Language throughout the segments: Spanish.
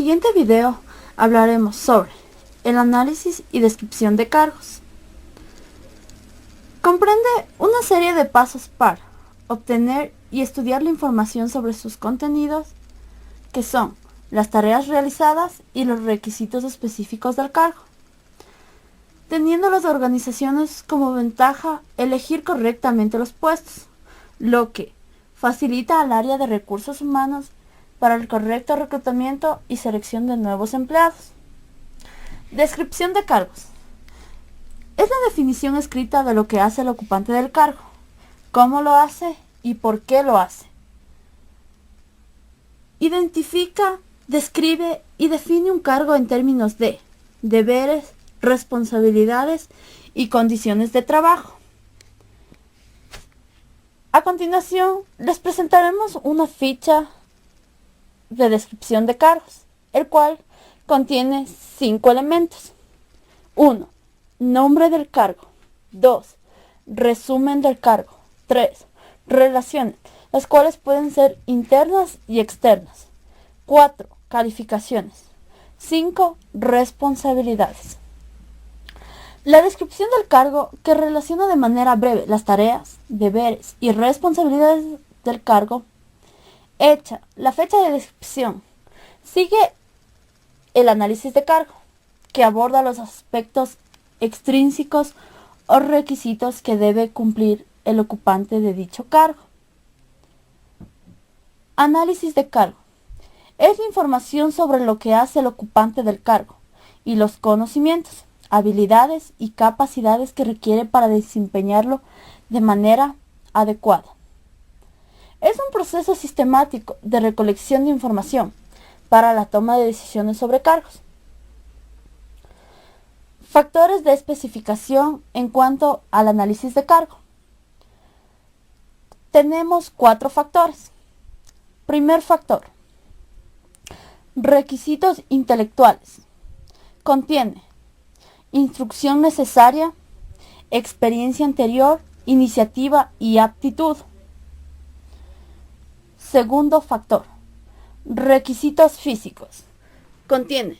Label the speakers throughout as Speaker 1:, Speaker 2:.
Speaker 1: siguiente video hablaremos sobre el análisis y descripción de cargos. Comprende una serie de pasos para obtener y estudiar la información sobre sus contenidos, que son las tareas realizadas y los requisitos específicos del cargo, teniendo las organizaciones como ventaja elegir correctamente los puestos, lo que facilita al área de recursos humanos para el correcto reclutamiento y selección de nuevos empleados. Descripción de cargos. Es la definición escrita de lo que hace el ocupante del cargo, cómo lo hace y por qué lo hace. Identifica, describe y define un cargo en términos de deberes, responsabilidades y condiciones de trabajo. A continuación, les presentaremos una ficha de descripción de cargos, el cual contiene 5 elementos. 1. Nombre del cargo. 2. Resumen del cargo. 3. Relaciones, las cuales pueden ser internas y externas. 4. Calificaciones. 5. Responsabilidades. La descripción del cargo, que relaciona de manera breve las tareas, deberes y responsabilidades del cargo, hecha la fecha de descripción, sigue el análisis de cargo, que aborda los aspectos extrínsecos o requisitos que debe cumplir el ocupante de dicho cargo. Análisis de cargo. Es la información sobre lo que hace el ocupante del cargo y los conocimientos, habilidades y capacidades que requiere para desempeñarlo de manera adecuada. Es un proceso sistemático de recolección de información para la toma de decisiones sobre cargos. Factores de especificación en cuanto al análisis de cargo. Tenemos 4 factores. Primer factor. Requisitos intelectuales. Contiene instrucción necesaria, experiencia anterior, iniciativa y aptitud. Segundo factor. Requisitos físicos. Contiene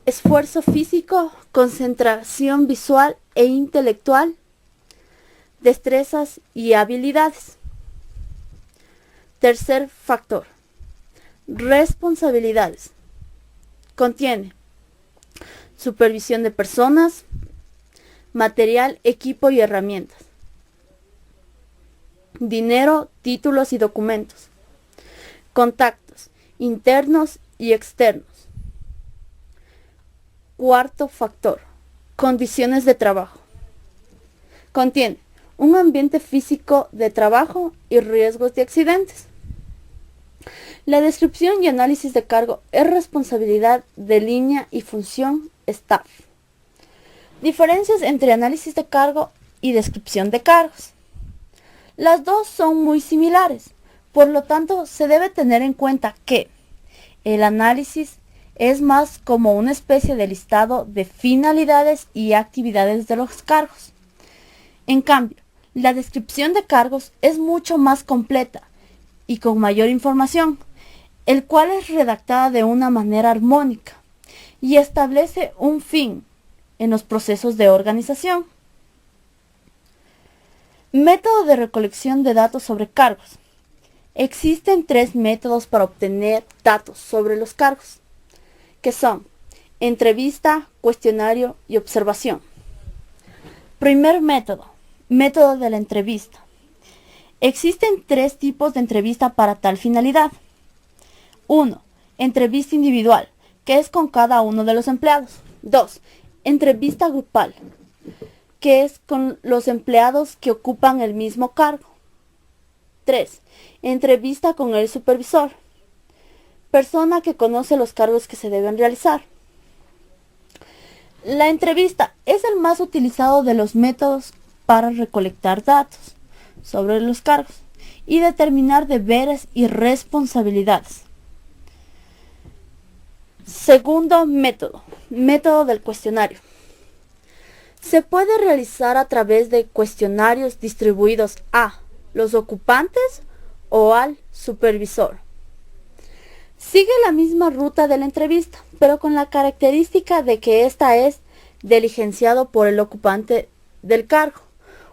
Speaker 1: esfuerzo físico, concentración visual e intelectual, destrezas y habilidades. Tercer factor. Responsabilidades. Contiene supervisión de personas, material, equipo y herramientas. Dinero, títulos y documentos. Contactos internos y externos. Cuarto factor. Condiciones de trabajo. Contiene un ambiente físico de trabajo y riesgos de accidentes. La descripción y análisis de cargo es responsabilidad de línea y función staff. Diferencias entre análisis de cargo y descripción de cargos. Las dos son muy similares, por lo tanto se debe tener en cuenta que el análisis es más como una especie de listado de finalidades y actividades de los cargos. En cambio, la descripción de cargos es mucho más completa y con mayor información, el cual es redactada de una manera armónica y establece un fin en los procesos de organización. Método de recolección de datos sobre cargos. Existen 3 métodos para obtener datos sobre los cargos, que son entrevista, cuestionario y observación. Primer método, método de la entrevista. Existen 3 tipos de entrevista para tal finalidad. 1. Entrevista individual, que es con cada uno de los empleados. 2. Entrevista grupal, que es con los empleados que ocupan el mismo cargo. 3. Entrevista con el supervisor, persona que conoce los cargos que se deben realizar. La entrevista es el más utilizado de los métodos para recolectar datos sobre los cargos y determinar deberes y responsabilidades. Segundo método, método del cuestionario. Se puede realizar a través de cuestionarios distribuidos a los ocupantes o al supervisor. Sigue la misma ruta de la entrevista, pero con la característica de que ésta es diligenciado por el ocupante del cargo,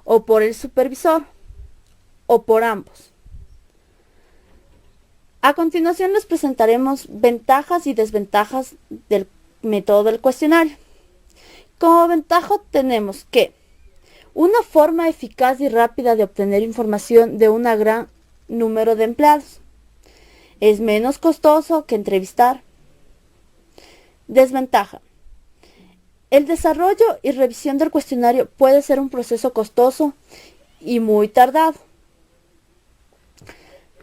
Speaker 1: o por el supervisor, o por ambos. A continuación les presentaremos ventajas y desventajas del método del cuestionario. Como ventaja tenemos que una forma eficaz y rápida de obtener información de un gran número de empleados. Es menos costoso que entrevistar. Desventaja. El desarrollo y revisión del cuestionario puede ser un proceso costoso y muy tardado.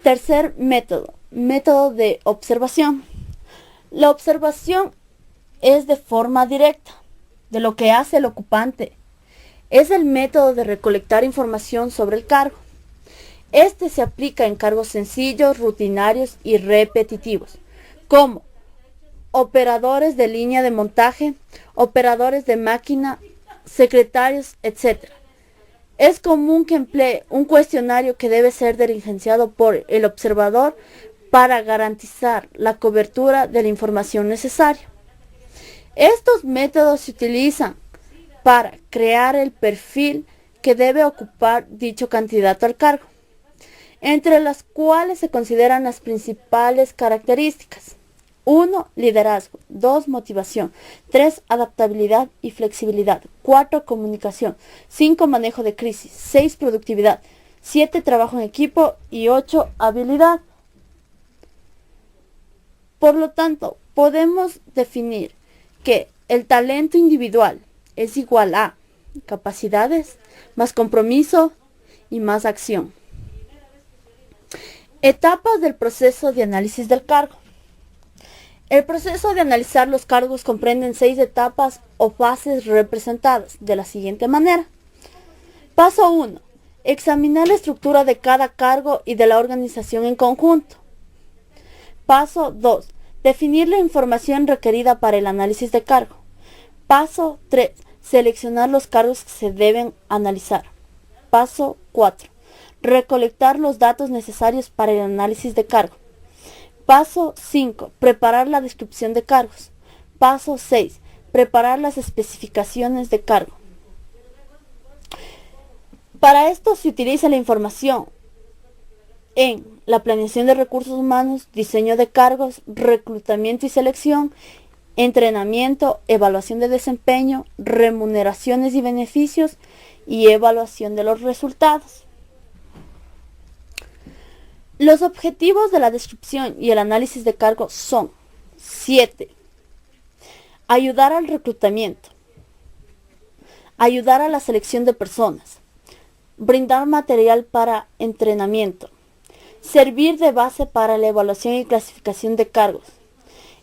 Speaker 1: Tercer método, método de observación. La observación es de forma directa de lo que hace el ocupante. Es el método de recolectar información sobre el cargo. Este se aplica en cargos sencillos, rutinarios y repetitivos, como operadores de línea de montaje, operadores de máquina, secretarios, etc. Es común que emplee un cuestionario que debe ser diligenciado por el observador para garantizar la cobertura de la información necesaria. Estos métodos se utilizan para crear el perfil que debe ocupar dicho candidato al cargo, entre las cuales se consideran las principales características. 1. Liderazgo. 2. Motivación. 3. Adaptabilidad y flexibilidad. 4. Comunicación. 5. Manejo de crisis. 6. Productividad. 7. Trabajo en equipo. Y 8. Habilidad. Por lo tanto, podemos definir que el talento individual es igual a capacidades más compromiso y más acción. Etapas del proceso de análisis del cargo. El proceso de analizar los cargos comprende 6 etapas o fases representadas de la siguiente manera. Paso 1. Examinar la estructura de cada cargo y de la organización en conjunto. Paso 2. Definir la información requerida para el análisis de cargo. Paso 3. Seleccionar los cargos que se deben analizar. Paso 4. Recolectar los datos necesarios para el análisis de cargo. Paso 5. Preparar la descripción de cargos. Paso 6. Preparar las especificaciones de cargo. Para esto se utiliza la información en la planeación de recursos humanos, diseño de cargos, reclutamiento y selección, entrenamiento, evaluación de desempeño, remuneraciones y beneficios y evaluación de los resultados. Los objetivos de la descripción y el análisis de cargos son 7. Ayudar al reclutamiento. Ayudar a la selección de personas. Brindar material para entrenamiento. Servir de base para la evaluación y clasificación de cargos.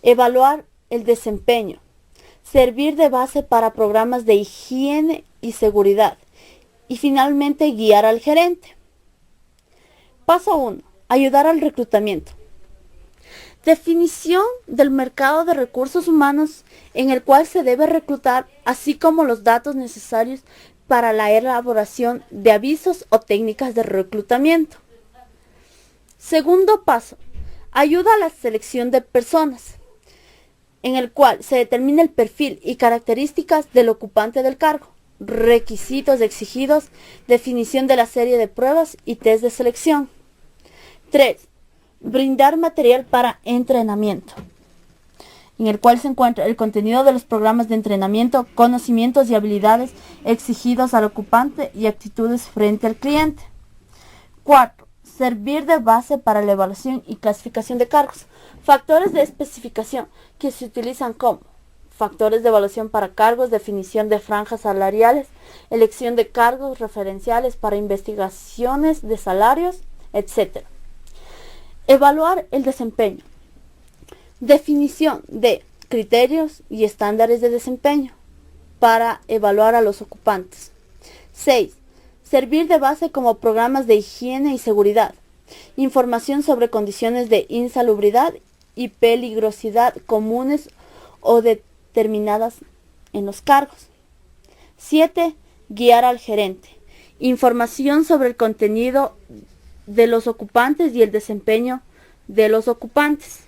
Speaker 1: Evaluar el desempeño. Servir de base para programas de higiene y seguridad. Y finalmente guiar al gerente. Paso 1. Ayudar al reclutamiento. Definición del mercado de recursos humanos en el cual se debe reclutar, así como los datos necesarios para la elaboración de avisos o técnicas de reclutamiento. Segundo paso. Ayuda a la selección de personas, en el cual se determina el perfil y características del ocupante del cargo, requisitos exigidos, definición de la serie de pruebas y test de selección. 3. Brindar material para entrenamiento, en el cual se encuentra el contenido de los programas de entrenamiento, conocimientos y habilidades exigidos al ocupante y actitudes frente al cliente. 4. Servir de base para la evaluación y clasificación de cargos. Factores de especificación que se utilizan como factores de evaluación para cargos, definición de franjas salariales, elección de cargos referenciales para investigaciones de salarios, etc. Evaluar el desempeño. Definición de criterios y estándares de desempeño para evaluar a los ocupantes. 6. Servir de base como programas de higiene y seguridad. Información sobre condiciones de insalubridad y peligrosidad comunes o determinadas en los cargos. 7. Guiar al gerente. Información sobre el contenido de los ocupantes y el desempeño de los ocupantes.